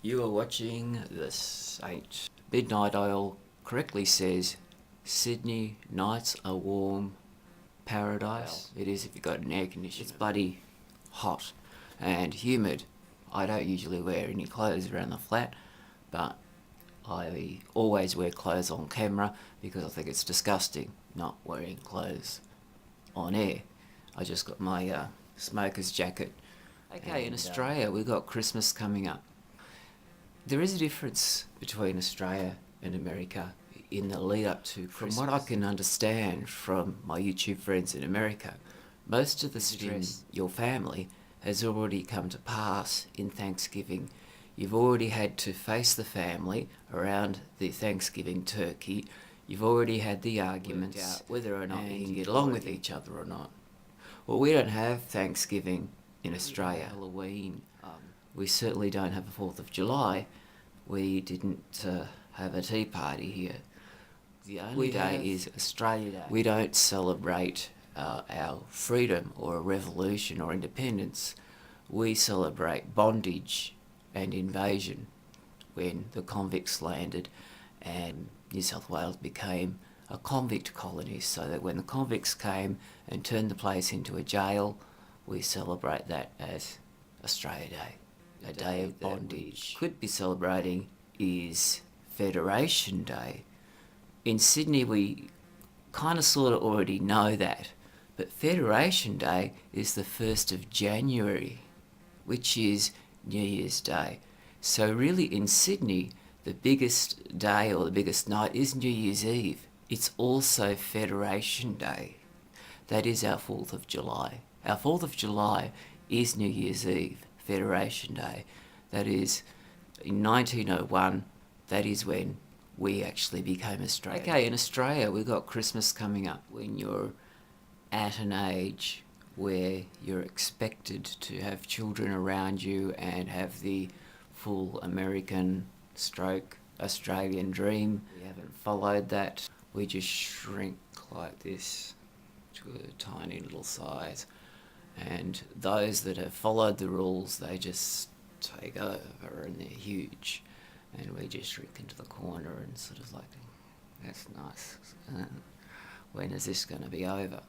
You are watching The Saint. Midnight Oil correctly says Sydney nights are warm paradise. Well, it is if you've got an air conditioner. It's bloody hot and humid. I don't usually wear any clothes around the flat, but I always wear clothes on camera because I think it's disgusting not wearing clothes on air. I just got my smoker's jacket. Okay, in Australia we've got Christmas coming up. There is a difference between Australia and America in the lead up to Christmas. From what I can understand from my YouTube friends in America, most of the stress in your family has already come to pass in Thanksgiving. You've already had to face the family around the Thanksgiving turkey. You've already had the arguments out whether or not you can get along with each other or not. Well, we don't have Thanksgiving in Australia. Halloween. We certainly don't have a 4th of July. We didn't have a tea party here. The only day is Australia Day. We don't celebrate our freedom or a revolution or independence. We celebrate bondage and invasion when the convicts landed and New South Wales became a convict colony, so that when the convicts came and turned the place into a jail, we celebrate that as Australia Day. A day of bondage. Could be celebrating is Federation Day. In Sydney we kind of sort of already know that, but Federation Day is the 1st of January, which is New Year's Day. So really in Sydney the biggest day or the biggest night is New Year's Eve. It's also Federation Day. That is our 4th of July. Our 4th of July is New Year's Eve. Federation Day. That is, in 1901, that is when we actually became Australia. Okay, in Australia we've got Christmas coming up. When you're at an age where you're expected to have children around you and have the full American stroke Australian dream. We haven't followed that. We just shrink like this to a tiny little size. And those that have followed the rules, they just take over and they're huge. And we just shrink into the corner and sort of like, that's nice. When is this going to be over?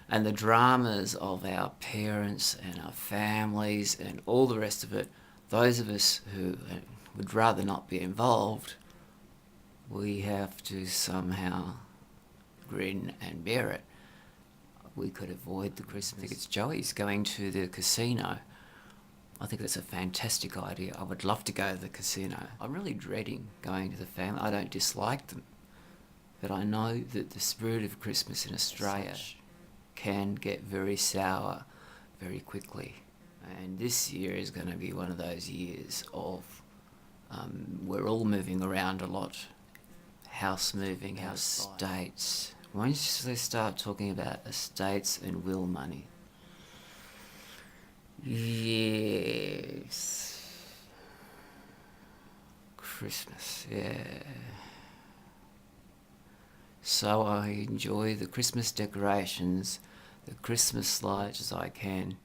And the dramas of our parents and our families and all the rest of it, those of us who would rather not be involved, we have to somehow grin and bear it. We could avoid the Christmas. I think it's Joey's going to the casino. I think that's a fantastic idea. I would love to go to the casino. I'm really dreading going to the family. I don't dislike them, but I know that the spirit of Christmas in Australia can get very sour very quickly. And this year is going to be one of those years of we're all moving around a lot. House moving, house estates. Once they start talking about estates and will money. Yes. Christmas, yeah. So I enjoy the Christmas decorations, the Christmas lights as I can.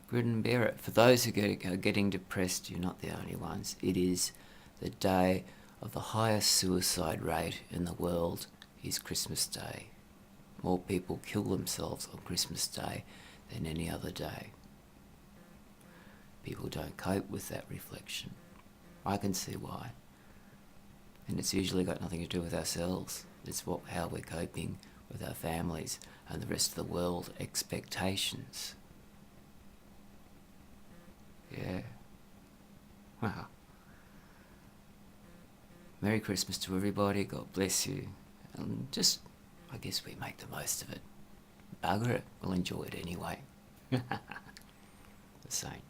Grin and bear it. For those who are getting depressed, you're not the only ones. It is the day of the highest suicide rate in the world. Is Christmas Day. More people kill themselves on Christmas Day than any other day. People don't cope with that reflection. I can see why. And it's usually got nothing to do with ourselves. It's how we're coping with our families and the rest of the world expectations. Yeah. Wow. Merry Christmas to everybody. God bless you. And just, I guess we make the most of it. Bugger it, we'll enjoy it anyway. The Saint.